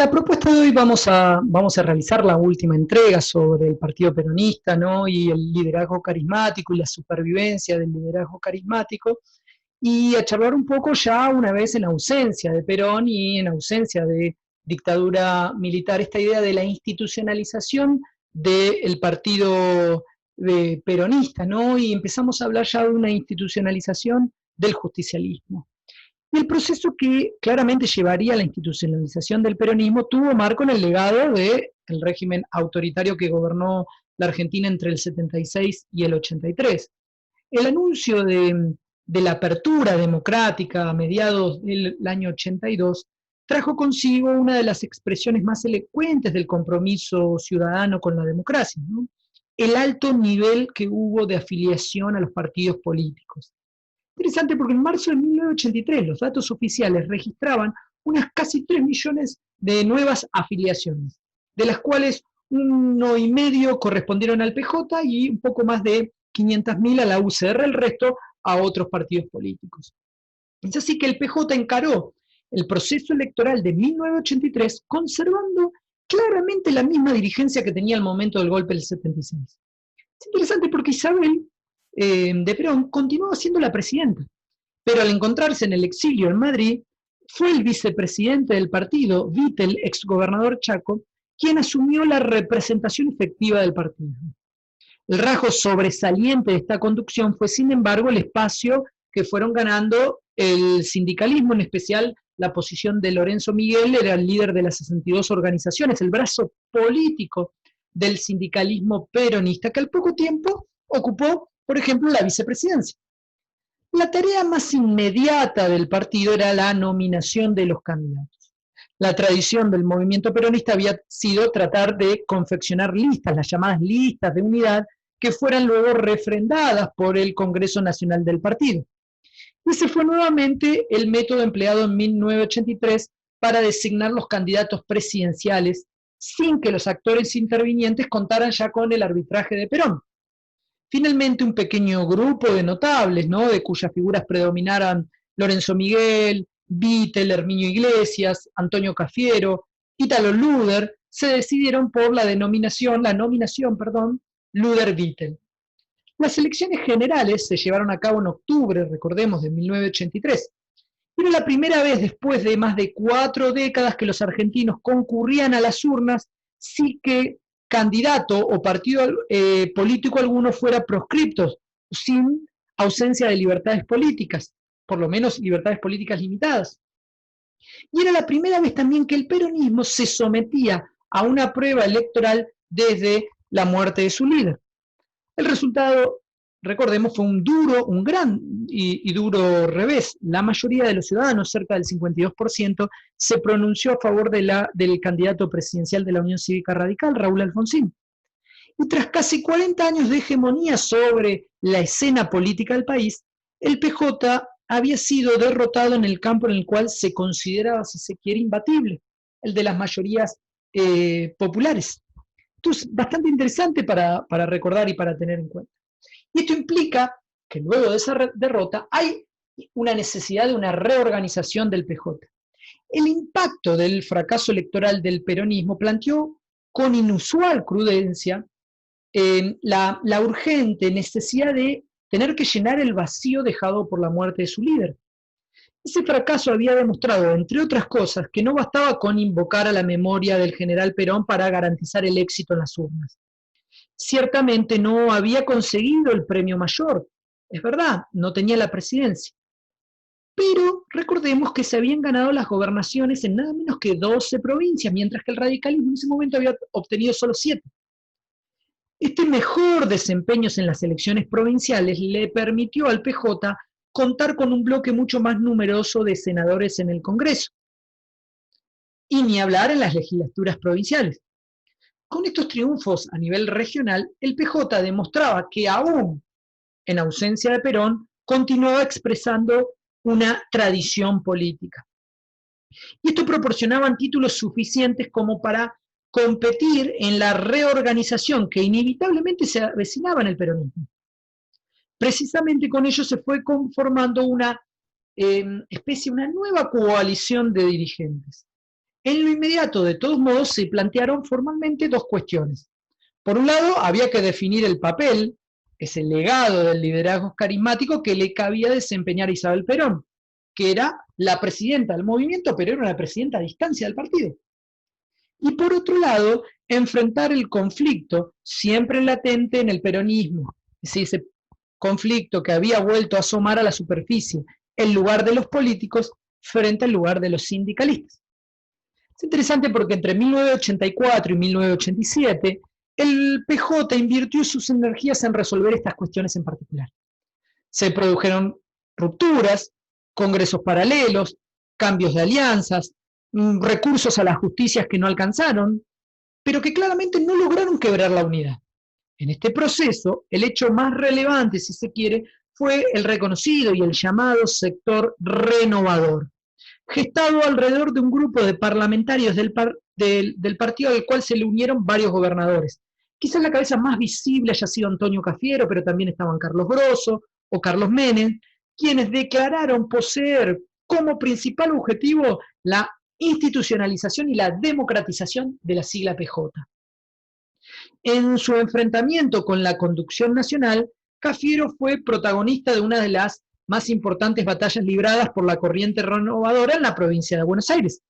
la propuesta de hoy vamos a realizar la última entrega sobre el Partido Peronista, ¿no? Y el liderazgo carismático y la supervivencia del liderazgo carismático, y a charlar un poco ya una vez en ausencia de Perón y en ausencia de dictadura militar, esta idea de la institucionalización del partido peronista, ¿no? Y empezamos a hablar ya de una institucionalización del justicialismo. Y el proceso que claramente llevaría a la institucionalización del peronismo tuvo marco en el legado del régimen autoritario que gobernó la Argentina entre el 76 y el 83. El anuncio de la apertura democrática a mediados del año 82 trajo consigo una de las expresiones más elocuentes del compromiso ciudadano con la democracia, ¿no? El alto nivel que hubo de afiliación a los partidos políticos. Interesante porque en marzo de 1983 los datos oficiales registraban unas casi 3 millones de nuevas afiliaciones, de las cuales 1,5 correspondieron al PJ y un poco más de 500.000 a la UCR, el resto a otros partidos políticos. Es así que el PJ encaró el proceso electoral de 1983 conservando claramente la misma dirigencia que tenía al momento del golpe del 76. Es interesante porque Isabel de Perón continuaba siendo la presidenta, pero al encontrarse en el exilio en Madrid, fue el vicepresidente del partido, Vittel, exgobernador Chaco, quien asumió la representación efectiva del partido. El rasgo sobresaliente de esta conducción fue, sin embargo, el espacio que fueron ganando el sindicalismo, en especial la posición de Lorenzo Miguel, era el líder de las 62 organizaciones, el brazo político del sindicalismo peronista, que al poco tiempo ocupó, por ejemplo, la vicepresidencia. La tarea más inmediata del partido era la nominación de los candidatos. La tradición del movimiento peronista había sido tratar de confeccionar listas, las llamadas listas de unidad, que fueran luego refrendadas por el Congreso Nacional del partido. Ese fue nuevamente el método empleado en 1983 para designar los candidatos presidenciales sin que los actores intervinientes contaran ya con el arbitraje de Perón. Finalmente, un pequeño grupo de notables, ¿no?, de cuyas figuras predominaran Lorenzo Miguel, Vittel, Herminio Iglesias, Antonio Cafiero, Ítalo Luder, se decidieron por la nominación, Luder-Vittel. Las elecciones generales se llevaron a cabo en octubre, recordemos, de 1983. Era la primera vez después de más de 4 décadas que los argentinos concurrían a las urnas sin que candidato o partido político alguno fuera proscripto, sin ausencia de libertades políticas, por lo menos libertades políticas limitadas. Y era la primera vez también que el peronismo se sometía a una prueba electoral desde la muerte de su líder. El resultado, recordemos, fue un gran y duro revés. La mayoría de los ciudadanos, cerca del 52%, se pronunció a favor del candidato presidencial de la Unión Cívica Radical, Raúl Alfonsín. Y tras casi 40 años de hegemonía sobre la escena política del país, el PJ había sido derrotado en el campo en el cual se consideraba, si se quiere, imbatible, el de las mayorías populares. Entonces, bastante interesante para recordar y para tener en cuenta. Y esto implica que luego de esa derrota hay una necesidad de una reorganización del PJ. El impacto del fracaso electoral del peronismo planteó con inusual prudencia la urgente necesidad de tener que llenar el vacío dejado por la muerte de su líder. Ese fracaso había demostrado, entre otras cosas, que no bastaba con invocar a la memoria del general Perón para garantizar el éxito en las urnas. Ciertamente no había conseguido el premio mayor, es verdad, no tenía la presidencia. Pero recordemos que se habían ganado las gobernaciones en nada menos que 12 provincias, mientras que el radicalismo en ese momento había obtenido solo 7. Este mejor desempeño en las elecciones provinciales le permitió al PJ contar con un bloque mucho más numeroso de senadores en el Congreso. Y ni hablar en las legislaturas provinciales. Con estos triunfos a nivel regional, el PJ demostraba que aún en ausencia de Perón, continuaba expresando una tradición política. Y esto proporcionaba títulos suficientes como para competir en la reorganización que inevitablemente se avecinaba en el peronismo. Precisamente con ello se fue conformando una nueva coalición de dirigentes. En lo inmediato, de todos modos, se plantearon formalmente dos cuestiones. Por un lado, había que definir el papel, ese legado del liderazgo carismático que le cabía desempeñar a Isabel Perón, que era la presidenta del movimiento, pero era la presidenta a distancia del partido. Y por otro lado, enfrentar el conflicto siempre latente en el peronismo, es decir, ese conflicto que había vuelto a asomar a la superficie, el lugar de los políticos frente al lugar de los sindicalistas. Es interesante porque entre 1984 y 1987, el PJ invirtió sus energías en resolver estas cuestiones en particular. Se produjeron rupturas, congresos paralelos, cambios de alianzas, recursos a las justicias que no alcanzaron, pero que claramente no lograron quebrar la unidad. En este proceso, el hecho más relevante, si se quiere, fue el reconocido y el llamado sector renovador, gestado alrededor de un grupo de parlamentarios del partido al cual se le unieron varios gobernadores. Quizás la cabeza más visible haya sido Antonio Cafiero, pero también estaban Carlos Grosso o Carlos Menem, quienes declararon poseer como principal objetivo la institucionalización y la democratización de la sigla PJ. En su enfrentamiento con la conducción nacional, Cafiero fue protagonista de una de las más importantes batallas libradas por la corriente renovadora en la provincia de Buenos Aires,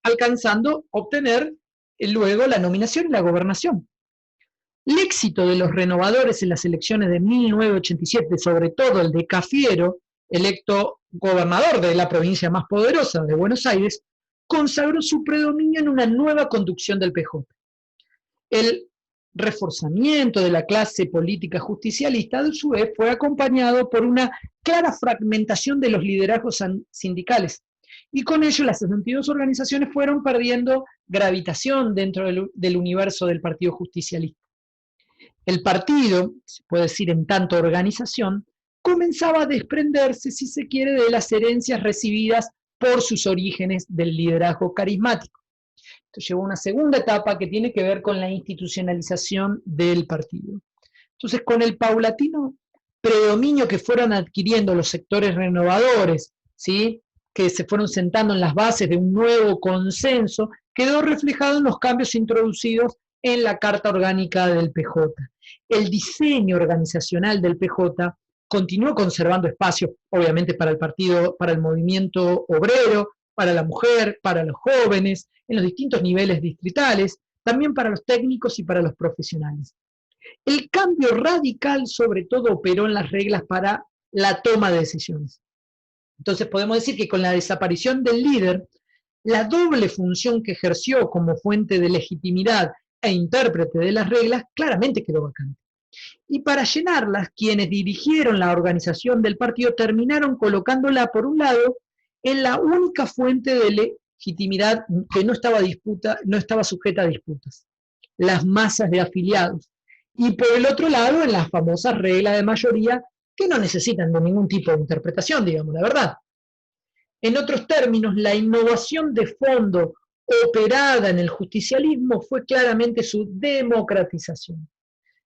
alcanzando obtener luego la nominación y la gobernación. El éxito de los renovadores en las elecciones de 1987, sobre todo el de Cafiero, electo gobernador de la provincia más poderosa de Buenos Aires, consagró su predominio en una nueva conducción del PJ. El reforzamiento de la clase política justicialista, a su vez, fue acompañado por una clara fragmentación de los liderazgos sindicales, y con ello las 62 organizaciones fueron perdiendo gravitación dentro del universo del Partido Justicialista. El partido, se puede decir en tanto organización, comenzaba a desprenderse, si se quiere, de las herencias recibidas por sus orígenes del liderazgo carismático. Esto llevó a una segunda etapa que tiene que ver con la institucionalización del partido. Entonces, con el paulatino predominio que fueron adquiriendo los sectores renovadores, ¿sí?, que se fueron sentando en las bases de un nuevo consenso, quedó reflejado en los cambios introducidos en la Carta Orgánica del PJ. El diseño organizacional del PJ continuó conservando espacios, obviamente, para el partido, para el movimiento obrero, para la mujer, para los jóvenes, en los distintos niveles distritales, también para los técnicos y para los profesionales. El cambio radical, sobre todo, operó en las reglas para la toma de decisiones. Entonces podemos decir que con la desaparición del líder, la doble función que ejerció como fuente de legitimidad e intérprete de las reglas claramente quedó vacante. Y para llenarlas, quienes dirigieron la organización del partido terminaron colocándola, por un lado, en la única fuente de legitimidad que no estaba sujeta a disputas, las masas de afiliados, y por el otro lado, en las famosas reglas de mayoría que no necesitan de ningún tipo de interpretación, digamos la verdad. En otros términos, la innovación de fondo operada en el justicialismo fue claramente su democratización.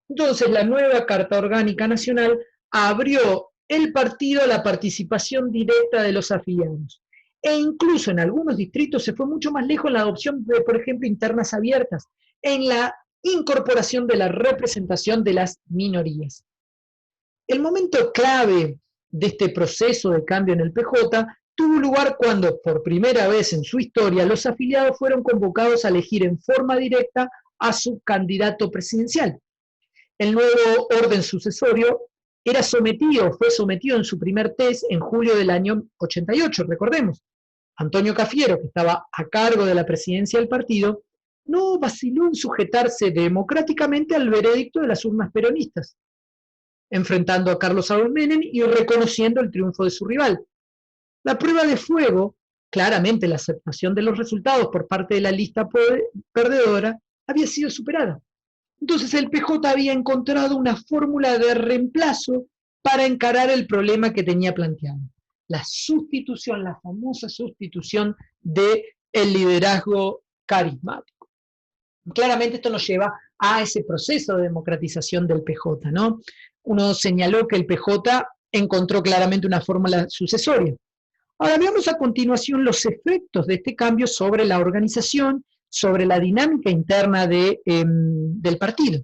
Entonces, la nueva Carta Orgánica Nacional abrió el partido a la participación directa de los afiliados. E incluso en algunos distritos se fue mucho más lejos en la adopción de, por ejemplo, internas abiertas, en la incorporación de la representación de las minorías. El momento clave de este proceso de cambio en el PJ tuvo lugar cuando, por primera vez en su historia, los afiliados fueron convocados a elegir en forma directa a su candidato presidencial. El nuevo orden sucesorio fue sometido en su primer test en julio del año 88, recordemos. Antonio Cafiero, que estaba a cargo de la presidencia del partido, no vaciló en sujetarse democráticamente al veredicto de las urnas peronistas, enfrentando a Carlos Saúl Menem y reconociendo el triunfo de su rival. La prueba de fuego, claramente la aceptación de los resultados por parte de la lista perdedora, había sido superada. Entonces el PJ había encontrado una fórmula de reemplazo para encarar el problema que tenía planteado. La sustitución, la famosa sustitución del liderazgo carismático. Claramente esto nos lleva a ese proceso de democratización del PJ, ¿no? Uno señaló que el PJ encontró claramente una fórmula sucesoria. Ahora veamos a continuación los efectos de este cambio sobre la organización, sobre la dinámica interna del partido.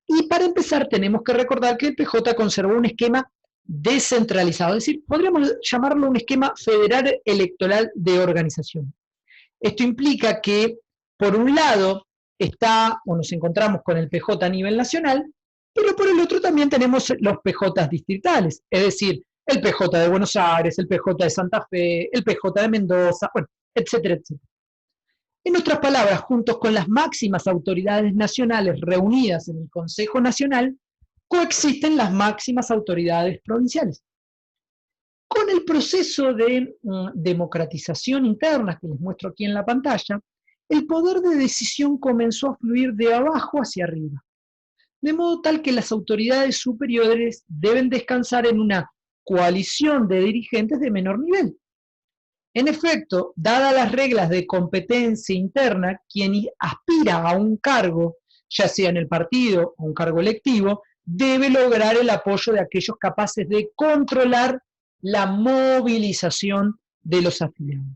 Y para empezar tenemos que recordar que el PJ conservó un esquema descentralizado, es decir, podríamos llamarlo un esquema federal electoral de organización. Esto implica que, por un lado, nos encontramos con el PJ a nivel nacional, pero por el otro también tenemos los PJ distritales, es decir, el PJ de Buenos Aires, el PJ de Santa Fe, el PJ de Mendoza, bueno, etcétera, etcétera. En otras palabras, juntos con las máximas autoridades nacionales reunidas en el Consejo Nacional, coexisten las máximas autoridades provinciales. Con el proceso de democratización interna que les muestro aquí en la pantalla, el poder de decisión comenzó a fluir de abajo hacia arriba, de modo tal que las autoridades superiores deben descansar en una coalición de dirigentes de menor nivel. En efecto, dadas las reglas de competencia interna, quien aspira a un cargo, ya sea en el partido o un cargo electivo, debe lograr el apoyo de aquellos capaces de controlar la movilización de los afiliados.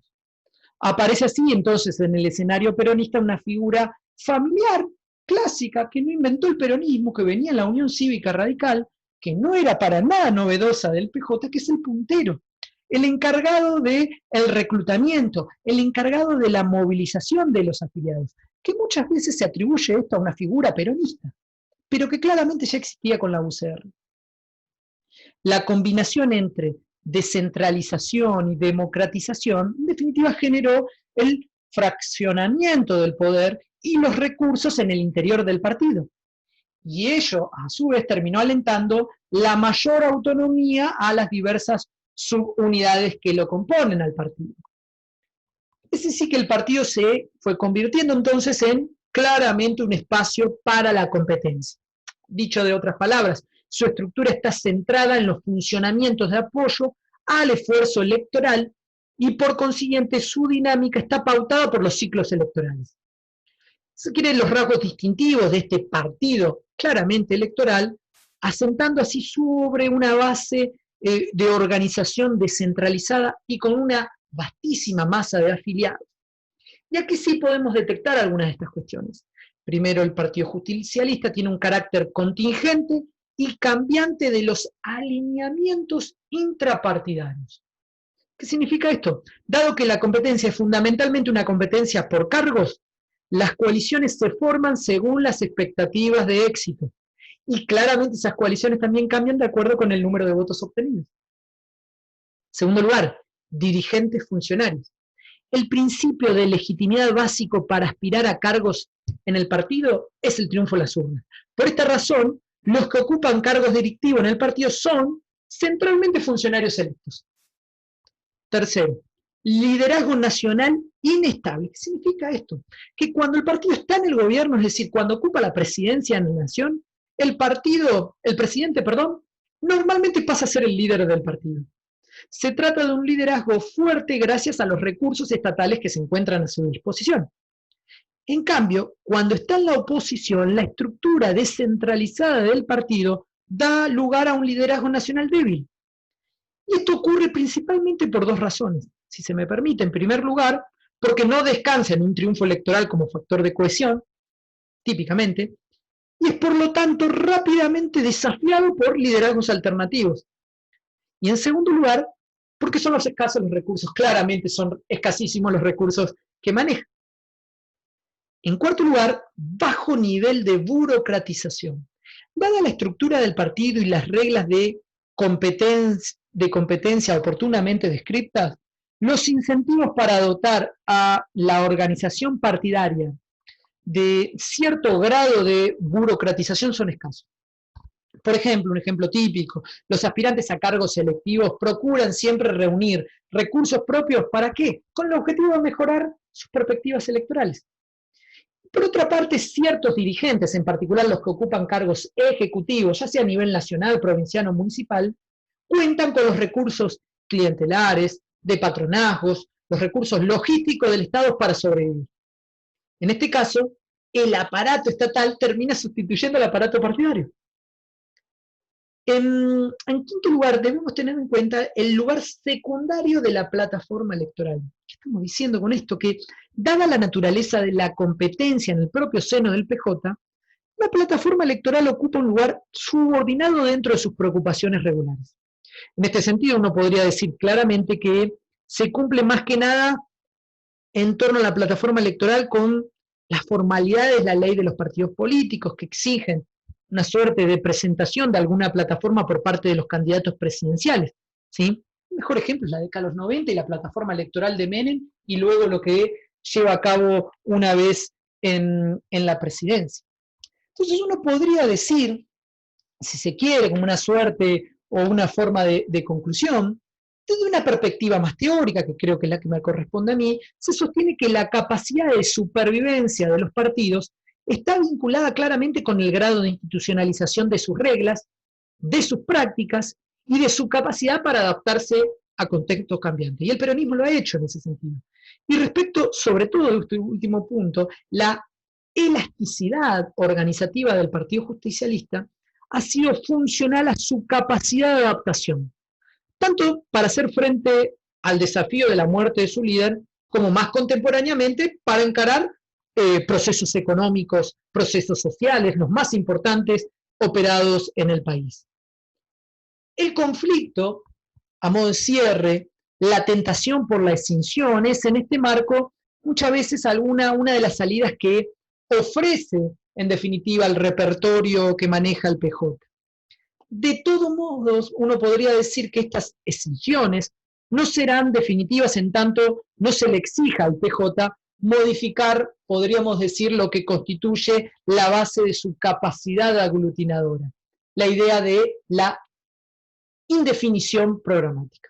Aparece así entonces en el escenario peronista una figura familiar, clásica, que no inventó el peronismo, que venía en la Unión Cívica Radical, que no era para nada novedosa del PJ, que es el puntero, el encargado del reclutamiento, el encargado de la movilización de los afiliados, que muchas veces se atribuye esto a una figura peronista, pero que claramente ya existía con la UCR. La combinación entre descentralización y democratización, en definitiva, generó el fraccionamiento del poder y los recursos en el interior del partido. Y ello, a su vez, terminó alentando la mayor autonomía a las diversas subunidades que lo componen al partido. Es decir, que el partido se fue convirtiendo entonces en claramente un espacio para la competencia. Dicho de otras palabras, su estructura está centrada en los funcionamientos de apoyo al esfuerzo electoral y por consiguiente su dinámica está pautada por los ciclos electorales. Si quieren, los rasgos distintivos de este partido claramente electoral, asentando así sobre una base de organización descentralizada y con una vastísima masa de afiliados. Y aquí sí podemos detectar algunas de estas cuestiones. Primero, el Partido Justicialista tiene un carácter contingente y cambiante de los alineamientos intrapartidarios. ¿Qué significa esto? Dado que la competencia es fundamentalmente una competencia por cargos, las coaliciones se forman según las expectativas de éxito. Y claramente esas coaliciones también cambian de acuerdo con el número de votos obtenidos. Segundo lugar, dirigentes funcionarios. El principio de legitimidad básico para aspirar a cargos en el partido es el triunfo de las urnas. Por esta razón, los que ocupan cargos directivos en el partido son centralmente funcionarios electos. Tercero, liderazgo nacional inestable. ¿Qué significa esto? Que cuando el partido está en el gobierno, es decir, cuando ocupa la presidencia en la nación, el presidente, normalmente pasa a ser el líder del partido. Se trata de un liderazgo fuerte gracias a los recursos estatales que se encuentran a su disposición. En cambio, cuando está en la oposición, la estructura descentralizada del partido da lugar a un liderazgo nacional débil. Y esto ocurre principalmente por dos razones, si se me permite. En primer lugar, porque no descansa en un triunfo electoral como factor de cohesión, típicamente, y es por lo tanto rápidamente desafiado por liderazgos alternativos. Y en segundo lugar, porque son escasos los recursos, claramente son escasísimos los recursos que maneja. En cuarto lugar, bajo nivel de burocratización. Dada la estructura del partido y las reglas de competencia oportunamente descritas, los incentivos para dotar a la organización partidaria de cierto grado de burocratización son escasos. Por ejemplo, un ejemplo típico, los aspirantes a cargos selectivos procuran siempre reunir recursos propios, ¿para qué? Con el objetivo de mejorar sus perspectivas electorales. Por otra parte, ciertos dirigentes, en particular los que ocupan cargos ejecutivos, ya sea a nivel nacional, provincial o municipal, cuentan con los recursos clientelares, de patronazgos, los recursos logísticos del Estado para sobrevivir. En este caso, el aparato estatal termina sustituyendo al aparato partidario. En quinto lugar, debemos tener en cuenta el lugar secundario de la plataforma electoral. ¿Qué estamos diciendo con esto? Que dada la naturaleza de la competencia en el propio seno del PJ, la plataforma electoral ocupa un lugar subordinado dentro de sus preocupaciones regulares. En este sentido, uno podría decir claramente que se cumple más que nada en torno a la plataforma electoral con las formalidades de la ley de los partidos políticos que exigen una suerte de presentación de alguna plataforma por parte de los candidatos presidenciales, ¿sí? El mejor ejemplo es la década de los 90 y la plataforma electoral de Menem, y luego lo que lleva a cabo una vez en la presidencia. Entonces uno podría decir, si se quiere, como una suerte o una forma de conclusión, desde una perspectiva más teórica, que creo que es la que me corresponde a mí, se sostiene que la capacidad de supervivencia de los partidos está vinculada claramente con el grado de institucionalización de sus reglas, de sus prácticas y de su capacidad para adaptarse a contextos cambiantes. Y el peronismo lo ha hecho en ese sentido. Y respecto, sobre todo, de este último punto, la elasticidad organizativa del Partido Justicialista ha sido funcional a su capacidad de adaptación, tanto para hacer frente al desafío de la muerte de su líder, como más contemporáneamente para encarar procesos económicos, procesos sociales, los más importantes operados en el país. El conflicto, a modo de cierre, la tentación por la escinsión es en este marco muchas veces una de las salidas que ofrece en definitiva el repertorio que maneja el PJ. De todos modos, uno podría decir que estas escisiones no serán definitivas en tanto no se le exija al PJ modificar, podríamos decir, lo que constituye la base de su capacidad aglutinadora, la idea de la indefinición programática.